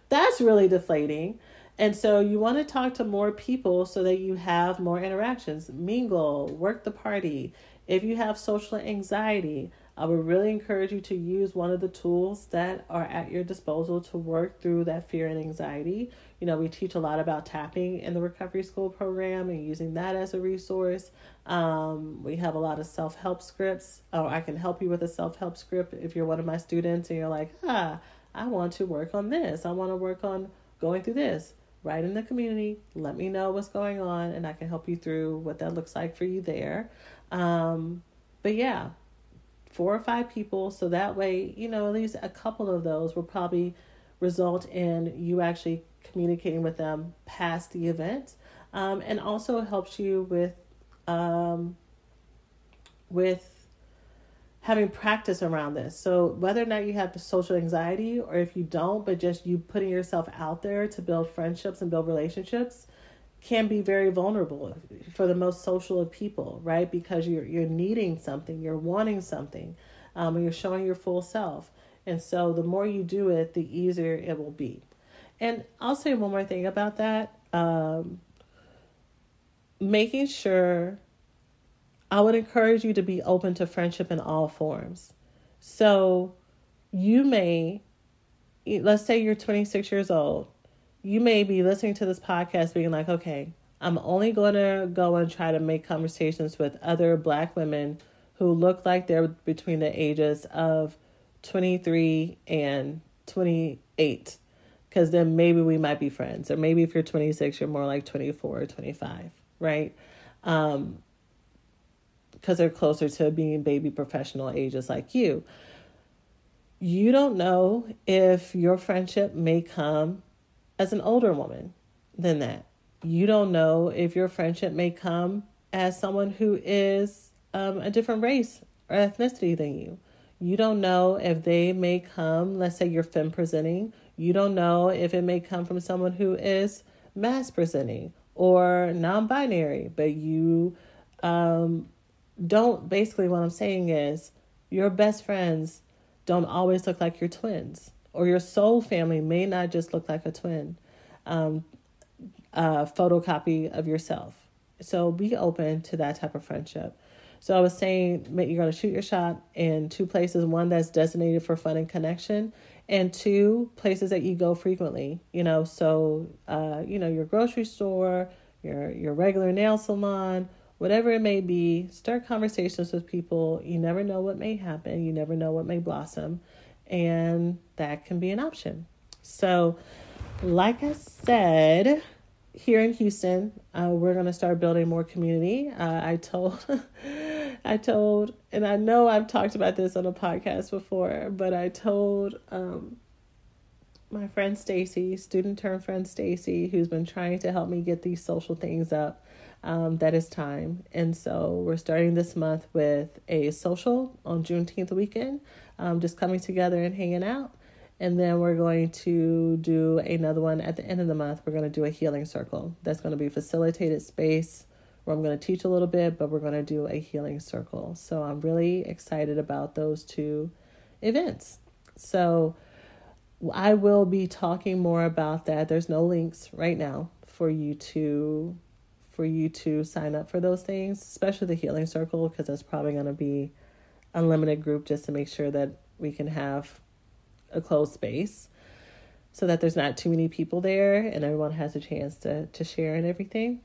That's really deflating. And so you want to talk to more people so that you have more interactions, mingle, work the party. If you have social anxiety, I would really encourage you to use one of the tools that are at your disposal to work through that fear and anxiety. You know, we teach a lot about tapping in the recovery school program and using that as a resource. We have a lot of self-help scripts. Oh, I can help you with a self-help script if you're one of my students and you're like, I want to work on this. I want to work on going through this. Write in the community. Let me know what's going on and I can help you through what that looks like for you there. But yeah, 4 or 5 people. So that way, you know, at least a couple of those will probably result in you actually communicating with them past the event. And also helps you with having practice around this. So whether or not you have the social anxiety, or if you don't, but just you putting yourself out there to build friendships and build relationships, can be very vulnerable for the most social of people, right? Because you're needing something, you're wanting something, and you're showing your full self. And so the more you do it, the easier it will be. And I'll say one more thing about that. Making sure, I would encourage you to be open to friendship in all forms. So you may, let's say you're 26 years old. You may be listening to this podcast being like, okay, I'm only going to go and try to make conversations with other Black women who look like they're between the ages of 23 and 28. Because then maybe we might be friends. Or maybe if you're 26, you're more like 24 or 25, right? Because they're closer to being baby professional ages like you. You don't know if your friendship may come as an older woman than that. You don't know if your friendship may come as someone who is a different race or ethnicity than you. You don't know if they may come, let's say you're femme presenting. You don't know if it may come from someone who is mass presenting or non-binary, but you don't. Basically what I'm saying is your best friends don't always look like your twins, or your soul family may not just look like a twin photocopy of yourself. So be open to that type of friendship. So I was saying, you're going to shoot your shot in 2 places, one that's designated for fun and connection, and 2 places that you go frequently, you know, so, your grocery store, your regular nail salon, whatever it may be, start conversations with people. You never know what may happen. You never know what may blossom. And that can be an option. So, like I said, here in Houston, we're going to start building more community. I told, and I know I've talked about this on a podcast before, but I told my friend Stacy, student turned friend Stacy, who's been trying to help me get these social things up, that it's time. And so we're starting this month with a social on Juneteenth weekend, just coming together and hanging out. And then we're going to do another one at the end of the month. We're going to do a healing circle. That's going to be a facilitated space where I'm going to teach a little bit, but we're going to do a healing circle. So I'm really excited about those two events. So I will be talking more about that. There's no links right now for you to sign up for those things, especially the healing circle, because that's probably going to be a limited group just to make sure that we can have a closed space so that there's not too many people there and everyone has a chance to share and everything.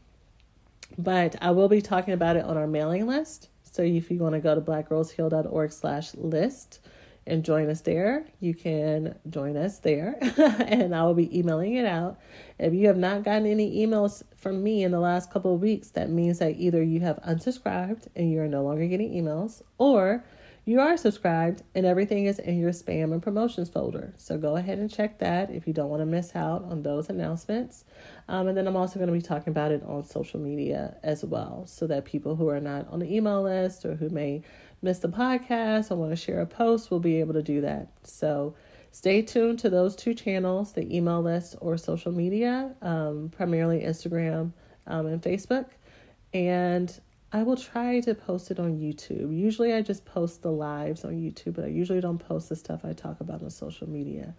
But I will be talking about it on our mailing list. So if you want to go to blackgirlsheal.org/list and join us there, you can join us there and I will be emailing it out. If you have not gotten any emails from me in the last couple of weeks, that means that either you have unsubscribed and you're no longer getting emails, or you are subscribed and everything is in your spam and promotions folder. So go ahead and check that if you don't want to miss out on those announcements. And then I'm also going to be talking about it on social media as well, so that people who are not on the email list or who may miss the podcast or want to share a post will be able to do that. So stay tuned to those two channels, the email list or social media, primarily Instagram and Facebook. And I will try to post it on YouTube. Usually I just post the lives on YouTube, but I usually don't post the stuff I talk about on social media.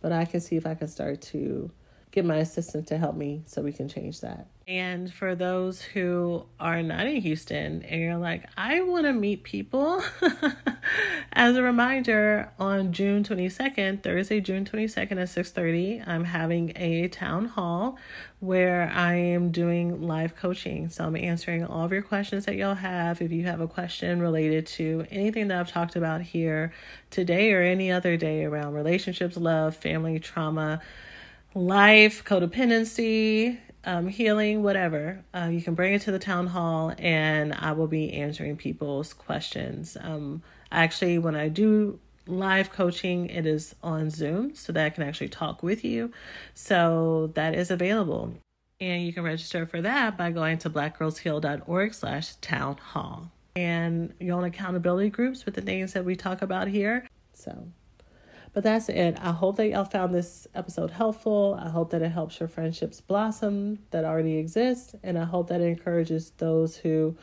But I can see if I can start to get my assistant to help me so we can change that. And for those who are not in Houston and you're like, I want to meet people, as a reminder, on June 22nd, Thursday, June 22nd at 6:30, I'm having a town hall where I am doing live coaching. So I'm answering all of your questions that y'all have. If you have a question related to anything that I've talked about here today or any other day around relationships, love, family, trauma, life, codependency, healing, whatever, you can bring it to the town hall and I will be answering people's questions. Actually, when I do live coaching, it is on Zoom so that I can actually talk with you. So that is available. And you can register for that by going to blackgirlsheal.org/town hall. And you're on accountability groups with the things that we talk about here. But that's it. I hope that y'all found this episode helpful. I hope that it helps your friendships blossom that already exist. And I hope that it encourages those who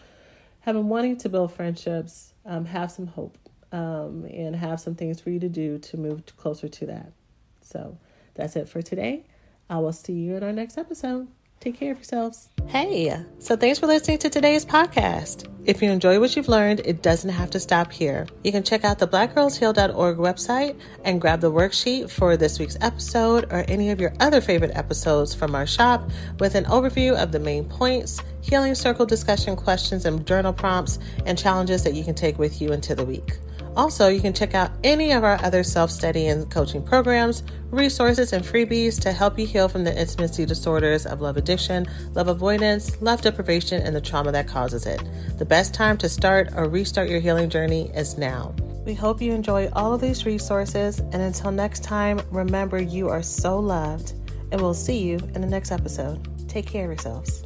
have been wanting to build friendships, have some hope, and have some things for you to do to move closer to that. So that's it for today. I will see you in our next episode. Take care of yourselves. Hey, so thanks for listening to today's podcast. If you enjoy what you've learned, it doesn't have to stop here. You can check out the blackgirlsheal.org website and grab the worksheet for this week's episode or any of your other favorite episodes from our shop with an overview of the main points, healing circle discussion questions and journal prompts, and challenges that you can take with you into the week. Also, you can check out any of our other self-study and coaching programs, resources, and freebies to help you heal from the intimacy disorders of love addiction, love avoidance, love deprivation, and the trauma that causes it. The best time to start or restart your healing journey is now. We hope you enjoy all of these resources, and until next time, remember you are so loved, and we'll see you in the next episode. Take care of yourselves.